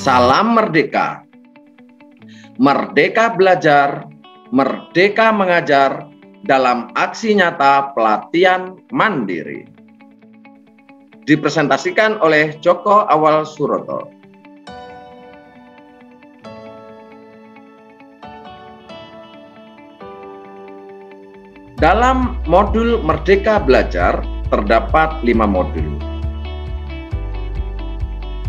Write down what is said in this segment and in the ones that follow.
Salam merdeka. Merdeka belajar, merdeka mengajar dalam aksi nyata pelatihan mandiri. Dipresentasikan oleh Joko Awal Suroto. Dalam modul Merdeka Belajar terdapat 5 modul.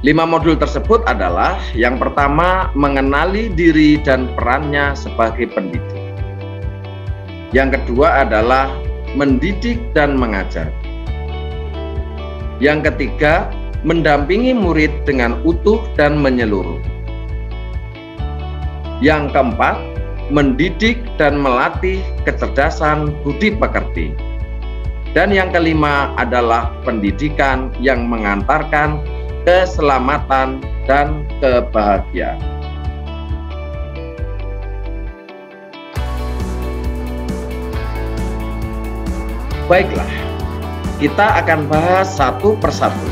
5 modul tersebut adalah yang pertama, mengenali diri dan perannya sebagai pendidik. Yang kedua adalah mendidik dan mengajar. Yang ketiga, mendampingi murid dengan utuh dan menyeluruh. Yang keempat, mendidik dan melatih kecerdasan budi pekerti. Dan yang kelima adalah pendidikan yang mengantarkan keselamatan dan kebahagiaan. Baiklah, kita akan bahas satu persatu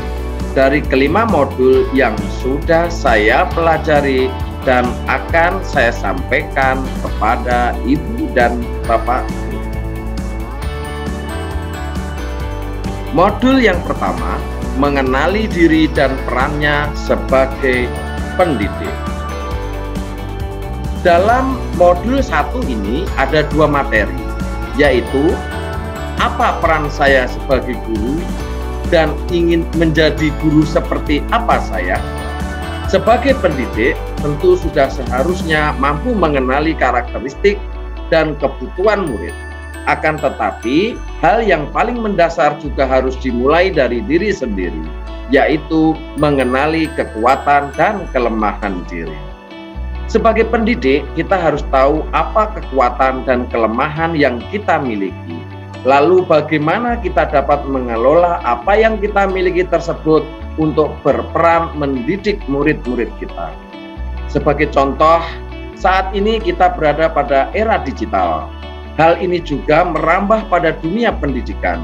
dari kelima modul yang sudah saya pelajari dan akan saya sampaikan kepada Ibu dan Bapak. Modul yang pertama, mengenali diri dan perannya sebagai pendidik. Dalam modul 1 ini ada 2 materi, yaitu apa peran saya sebagai guru dan ingin menjadi guru seperti apa saya. Sebagai pendidik, tentu sudah seharusnya mampu mengenali karakteristik dan kebutuhan murid. Akan tetapi, hal yang paling mendasar juga harus dimulai dari diri sendiri, yaitu mengenali kekuatan dan kelemahan diri. Sebagai pendidik, kita harus tahu apa kekuatan dan kelemahan yang kita miliki. Lalu bagaimana kita dapat mengelola apa yang kita miliki tersebut untuk berperan mendidik murid-murid kita. Sebagai contoh, saat ini kita berada pada era digital. Hal ini juga merambah pada dunia pendidikan.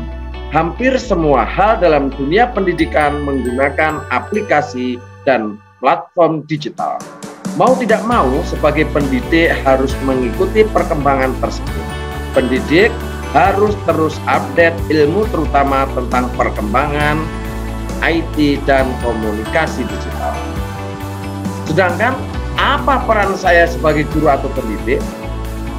Hampir semua hal dalam dunia pendidikan menggunakan aplikasi dan platform digital. Mau tidak mau, sebagai pendidik harus mengikuti perkembangan tersebut. Pendidik harus terus update ilmu terutama tentang perkembangan IT dan komunikasi digital. Sedangkan apa peran saya sebagai guru atau pendidik?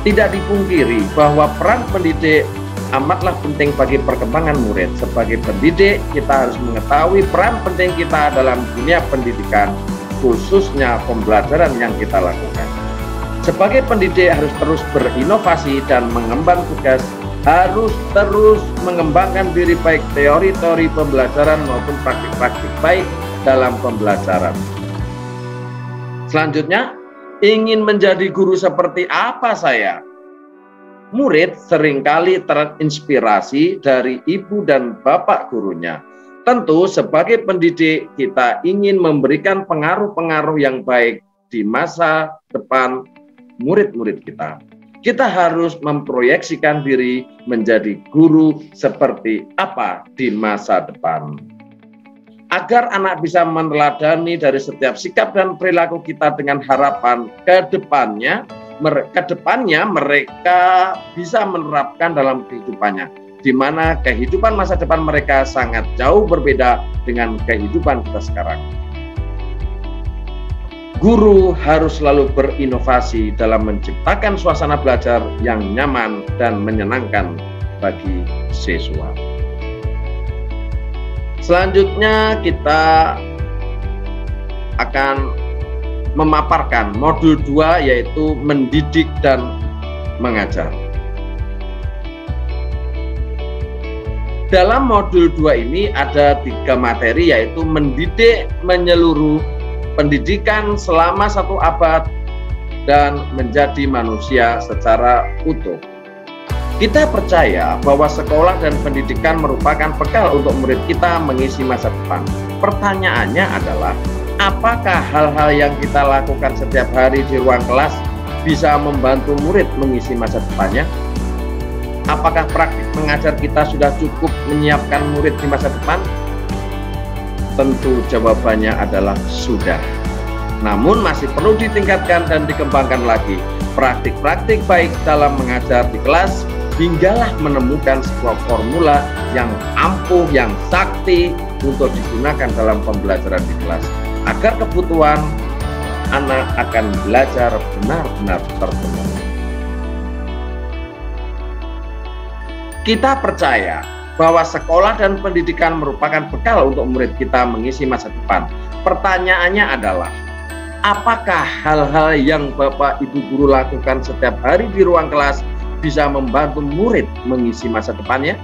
Tidak dipungkiri bahwa peran pendidik amatlah penting bagi perkembangan murid. Sebagai pendidik, kita harus mengetahui peran penting kita dalam dunia pendidikan, khususnya pembelajaran yang kita lakukan. Sebagai pendidik harus terus berinovasi dan mengemban tugas, harus terus mengembangkan diri baik teori-teori pembelajaran maupun praktik-praktik baik dalam pembelajaran. Selanjutnya, ingin menjadi guru seperti apa saya? Murid seringkali terinspirasi dari ibu dan bapak gurunya. Tentu sebagai pendidik kita ingin memberikan pengaruh-pengaruh yang baik di masa depan murid-murid kita. Kita harus memproyeksikan diri menjadi guru seperti apa di masa depan. Agar anak bisa meneladani dari setiap sikap dan perilaku kita dengan harapan ke depannya mereka bisa menerapkan dalam kehidupannya, di mana kehidupan masa depan mereka sangat jauh berbeda dengan kehidupan kita sekarang. Guru harus selalu berinovasi dalam menciptakan suasana belajar yang nyaman dan menyenangkan bagi siswa. Selanjutnya kita akan memaparkan modul 2, yaitu mendidik dan mengajar. Dalam modul 2 ini ada 3 materi, yaitu mendidik menyeluruh, pendidikan selama 1 abad, dan menjadi manusia secara utuh. Kita percaya bahwa sekolah dan pendidikan merupakan bekal untuk murid kita mengisi masa depan. Pertanyaannya adalah, apakah hal-hal yang kita lakukan setiap hari di ruang kelas bisa membantu murid mengisi masa depannya? Apakah praktik mengajar kita sudah cukup menyiapkan murid di masa depan? Tentu jawabannya adalah sudah. Namun masih perlu ditingkatkan dan dikembangkan lagi praktik-praktik baik dalam mengajar di kelas, hinggalah menemukan sebuah formula yang ampuh, yang sakti untuk digunakan dalam pembelajaran di kelas, agar kebutuhan anak akan belajar benar-benar terpenuhi. Kita percaya bahwa sekolah dan pendidikan merupakan bekal untuk murid kita mengisi masa depan. Pertanyaannya adalah, apakah hal-hal yang Bapak Ibu guru lakukan setiap hari di ruang kelas bisa membantu murid mengisi masa depannya?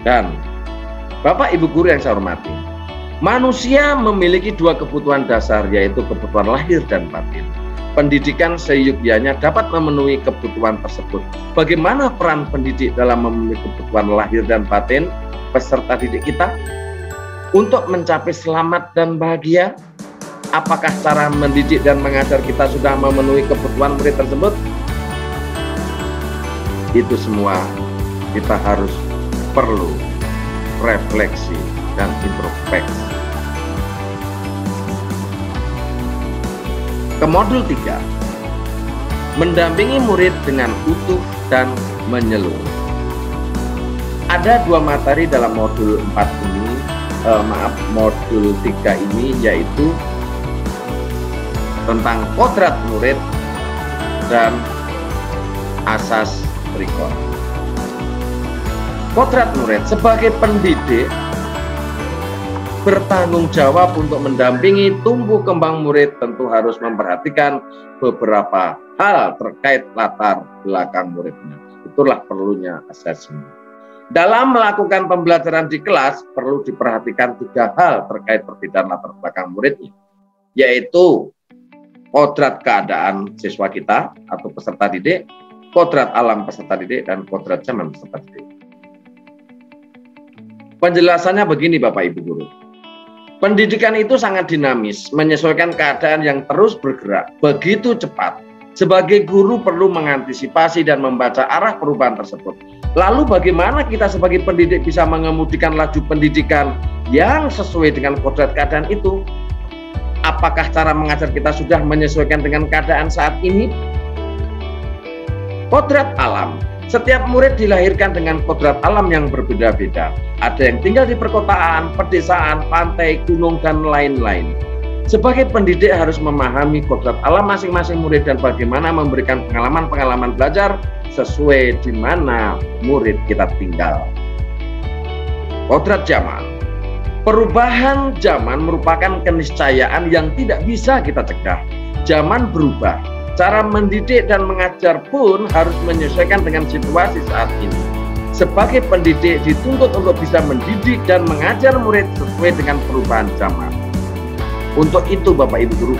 Dan Bapak Ibu guru yang saya hormati, manusia memiliki dua kebutuhan dasar, yaitu kebutuhan lahir dan batin. Pendidikan seyogyanya dapat memenuhi kebutuhan tersebut. Bagaimana peran pendidik dalam memenuhi kebutuhan lahir dan batin peserta didik kita untuk mencapai selamat dan bahagia? Apakah cara mendidik dan mengajar kita sudah memenuhi kebutuhan murid tersebut? Itu semua kita harus perlu refleksi dan introspeksi. Ke modul 3, mendampingi murid dengan utuh dan menyeluruh. Ada dua materi dalam modul 4 ini, modul 3 ini, yaitu tentang kodrat murid dan asas trikon. Kodrat murid sebagai pendidik bertanggung jawab untuk mendampingi tumbuh kembang murid, tentu harus memperhatikan beberapa hal terkait latar belakang muridnya. Itulah perlunya asesmen. Dalam melakukan pembelajaran di kelas, perlu diperhatikan 3 hal terkait perbedaan latar belakang muridnya, yaitu kodrat keadaan siswa kita atau peserta didik, kodrat alam peserta didik, dan kodrat zaman peserta didik. Penjelasannya begini Bapak Ibu guru. Pendidikan itu sangat dinamis, menyesuaikan keadaan yang terus bergerak begitu cepat. Sebagai guru perlu mengantisipasi dan membaca arah perubahan tersebut. Lalu bagaimana kita sebagai pendidik bisa mengemudikan laju pendidikan yang sesuai dengan kodrat keadaan itu? Apakah cara mengajar kita sudah menyesuaikan dengan keadaan saat ini? Kodrat alam. Setiap murid dilahirkan dengan kodrat alam yang berbeda-beda. Ada yang tinggal di perkotaan, pedesaan, pantai, gunung, dan lain-lain. Sebagai pendidik harus memahami kodrat alam masing-masing murid dan bagaimana memberikan pengalaman-pengalaman belajar sesuai di mana murid kita tinggal. Kodrat zaman. Perubahan zaman merupakan keniscayaan yang tidak bisa kita cegah. Zaman berubah. Cara mendidik dan mengajar pun harus menyesuaikan dengan situasi saat ini. Sebagai pendidik dituntut untuk bisa mendidik dan mengajar murid sesuai dengan perubahan zaman. Untuk itu Bapak Ibu guru,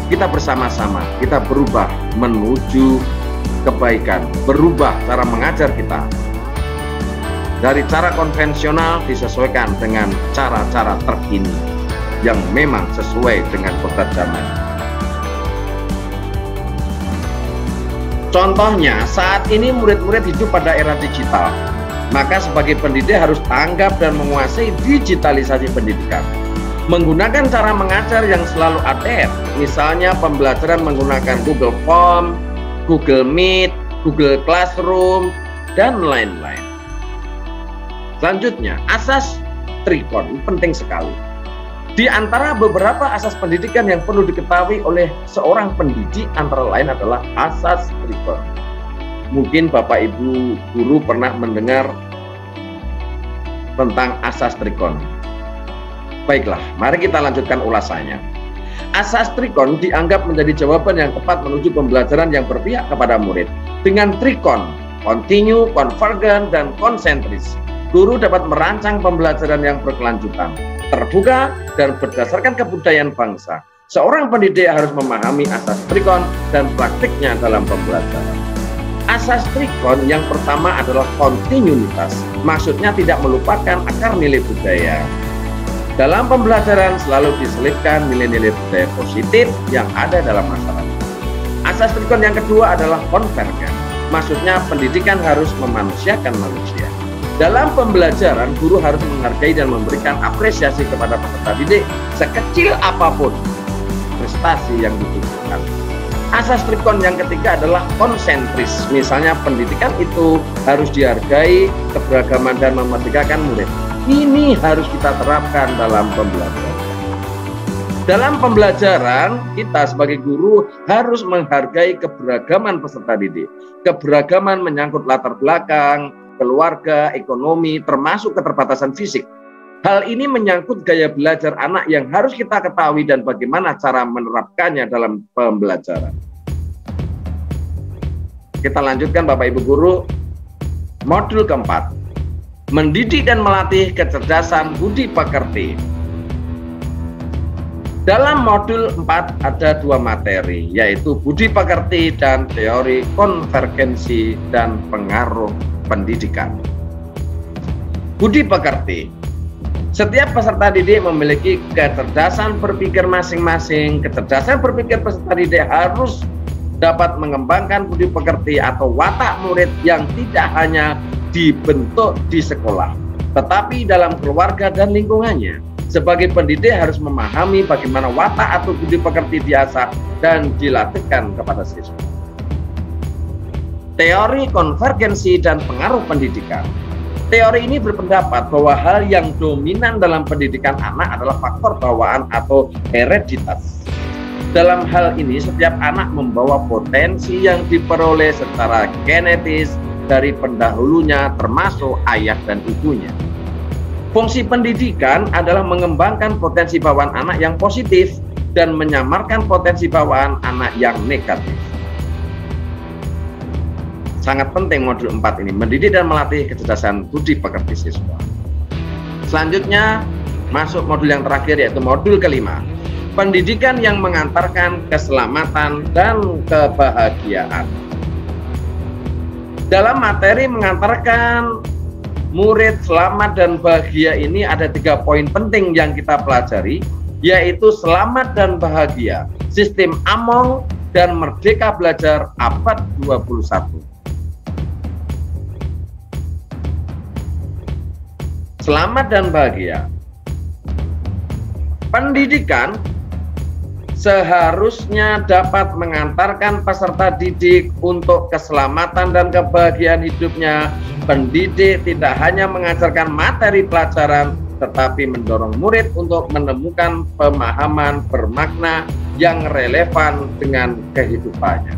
kita bersama-sama kita berubah menuju kebaikan, berubah cara mengajar kita. Dari cara konvensional disesuaikan dengan cara-cara terkini yang memang sesuai dengan kodrat zaman. Contohnya, saat ini murid-murid hidup pada era digital. Maka sebagai pendidik harus tanggap dan menguasai digitalisasi pendidikan. Menggunakan cara mengajar yang selalu update, misalnya pembelajaran menggunakan Google Form, Google Meet, Google Classroom, dan lain-lain. Selanjutnya, asas trikon penting sekali. Di antara beberapa asas pendidikan yang perlu diketahui oleh seorang pendidik antara lain adalah asas trikon. Mungkin Bapak Ibu guru pernah mendengar tentang asas trikon. Baiklah, mari kita lanjutkan ulasannya. Asas trikon dianggap menjadi jawaban yang tepat menuju pembelajaran yang berpihak kepada murid. Dengan trikon, continue, convergent, dan konsentris, guru dapat merancang pembelajaran yang berkelanjutan, terbuka, dan berdasarkan kebudayaan bangsa. Seorang pendidik harus memahami asas trikon dan praktiknya dalam pembelajaran. Asas trikon yang pertama adalah kontinuitas. Maksudnya tidak melupakan akar nilai budaya. Dalam pembelajaran selalu diselipkan nilai-nilai budaya positif yang ada dalam masyarakat. Asas trikon yang kedua adalah konvergen. Maksudnya pendidikan harus memanusiakan manusia. Dalam pembelajaran, guru harus menghargai dan memberikan apresiasi kepada peserta didik sekecil apapun prestasi yang ditunjukkan. Asas trikon yang ketiga adalah konsentris. Misalnya pendidikan itu harus dihargai, keberagaman dan memerdekakan murid. Ini harus kita terapkan dalam pembelajaran. Dalam pembelajaran, kita sebagai guru harus menghargai keberagaman peserta didik. Keberagaman menyangkut latar belakang, keluarga, ekonomi, termasuk keterbatasan fisik. Hal ini menyangkut gaya belajar anak yang harus kita ketahui dan bagaimana cara menerapkannya dalam pembelajaran. Kita lanjutkan Bapak Ibu Guru, modul keempat, mendidik dan melatih kecerdasan budi pekerti. Dalam modul 4 ada dua materi, yaitu budi pekerti dan teori konvergensi dan pengaruh pendidikan. Budi pekerti. Setiap peserta didik memiliki kecerdasan berpikir masing-masing. Kecerdasan berpikir peserta didik harus dapat mengembangkan budi pekerti atau watak murid yang tidak hanya dibentuk di sekolah, tetapi dalam keluarga dan lingkungannya. Sebagai pendidik harus memahami bagaimana watak atau budi pekerti diasah dan dilatihkan kepada siswa. Teori konvergensi dan pengaruh pendidikan. Teori ini berpendapat bahwa hal yang dominan dalam pendidikan anak adalah faktor bawaan atau hereditas. Dalam hal ini, setiap anak membawa potensi yang diperoleh secara genetis dari pendahulunya, termasuk ayah dan ibunya. Fungsi pendidikan adalah mengembangkan potensi bawaan anak yang positif dan menyamarkan potensi bawaan anak yang negatif. Sangat penting modul 4 ini, mendidik dan melatih kecerdasan budi pekerti siswa. Selanjutnya, masuk modul yang terakhir, yaitu modul kelima, pendidikan yang mengantarkan keselamatan dan kebahagiaan. Dalam materi mengantarkan murid selamat dan bahagia ini ada 3 poin penting yang kita pelajari, yaitu selamat dan bahagia, sistem Among dan merdeka belajar abad 21. Selamat dan bahagia. Pendidikan seharusnya dapat mengantarkan peserta didik untuk keselamatan dan kebahagiaan hidupnya. Pendidik tidak hanya mengajarkan materi pelajaran, tetapi mendorong murid untuk menemukan pemahaman bermakna yang relevan dengan kehidupannya.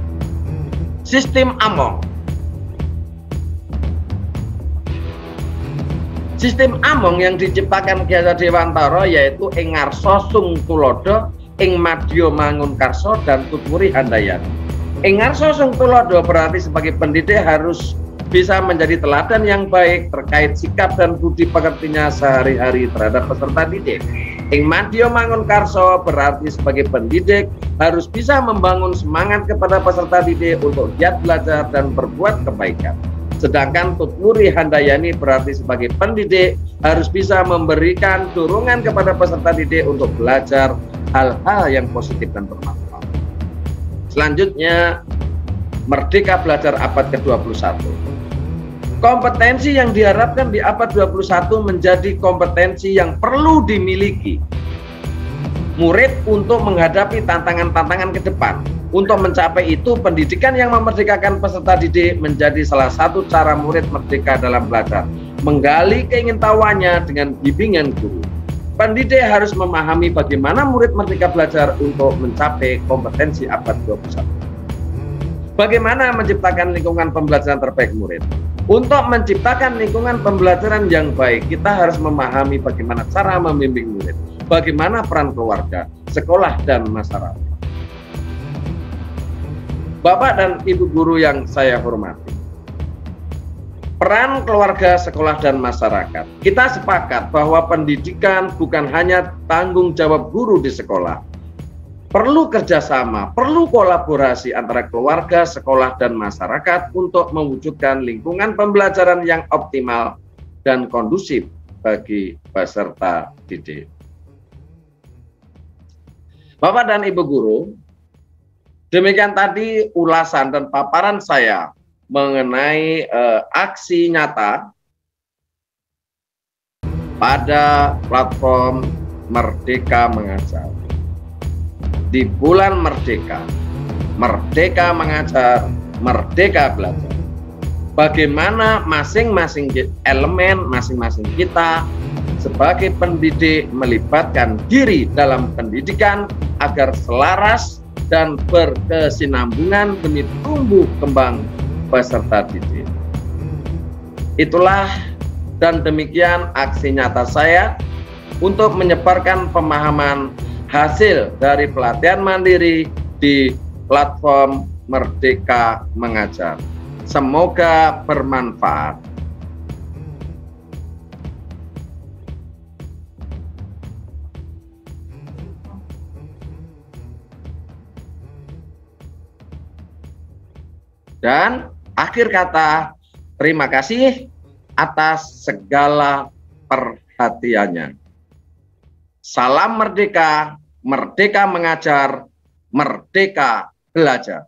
Sistem Among. Sistem Among yang diciptakan Ki Hajar Dewantara yaitu ing ngarsa sung tulodo, ing madya mangun karso, dan tutwuri handayani. Ing ngarsa sung tulodo berarti sebagai pendidik harus bisa menjadi teladan yang baik terkait sikap dan budi pekertinya sehari-hari terhadap peserta didik. Ing madya mangun karso berarti sebagai pendidik harus bisa membangun semangat kepada peserta didik untuk giat belajar dan berbuat kebaikan. Sedangkan tutwuri handayani berarti sebagai pendidik harus bisa memberikan dorongan kepada peserta didik untuk belajar hal-hal yang positif dan bermanfaat. Selanjutnya, merdeka belajar abad ke-21. Kompetensi yang diharapkan di abad 21 menjadi kompetensi yang perlu dimiliki murid untuk menghadapi tantangan-tantangan ke depan. Untuk mencapai itu, pendidikan yang memerdekakan peserta didik menjadi salah satu cara murid merdeka dalam belajar, menggali keingintahuannya dengan bimbingan guru. Pendidik harus memahami bagaimana murid merdeka belajar untuk mencapai kompetensi abad 21. Bagaimana menciptakan lingkungan pembelajaran terbaik murid? Untuk menciptakan lingkungan pembelajaran yang baik, kita harus memahami bagaimana cara membimbing murid, bagaimana peran keluarga, sekolah, dan masyarakat. Bapak dan Ibu guru yang saya hormati, peran keluarga, sekolah, dan masyarakat. Kita sepakat bahwa pendidikan bukan hanya tanggung jawab guru di sekolah. Perlu kerjasama, perlu kolaborasi antara keluarga, sekolah, dan masyarakat untuk mewujudkan lingkungan pembelajaran yang optimal dan kondusif bagi peserta didik. Bapak dan Ibu guru, demikian tadi ulasan dan paparan saya mengenai aksi nyata pada platform Merdeka Mengajar. Di bulan Merdeka, Merdeka Mengajar, Merdeka Belajar. Bagaimana masing-masing elemen, masing-masing kita sebagai pendidik melibatkan diri dalam pendidikan agar selaras dan berkesinambungan demi tumbuh kembang peserta didik. Itulah dan demikian aksi nyata saya untuk menyebarkan pemahaman hasil dari pelatihan mandiri di platform Merdeka Mengajar. Semoga bermanfaat. Dan akhir kata, terima kasih atas segala perhatiannya. Salam merdeka, merdeka mengajar, merdeka belajar.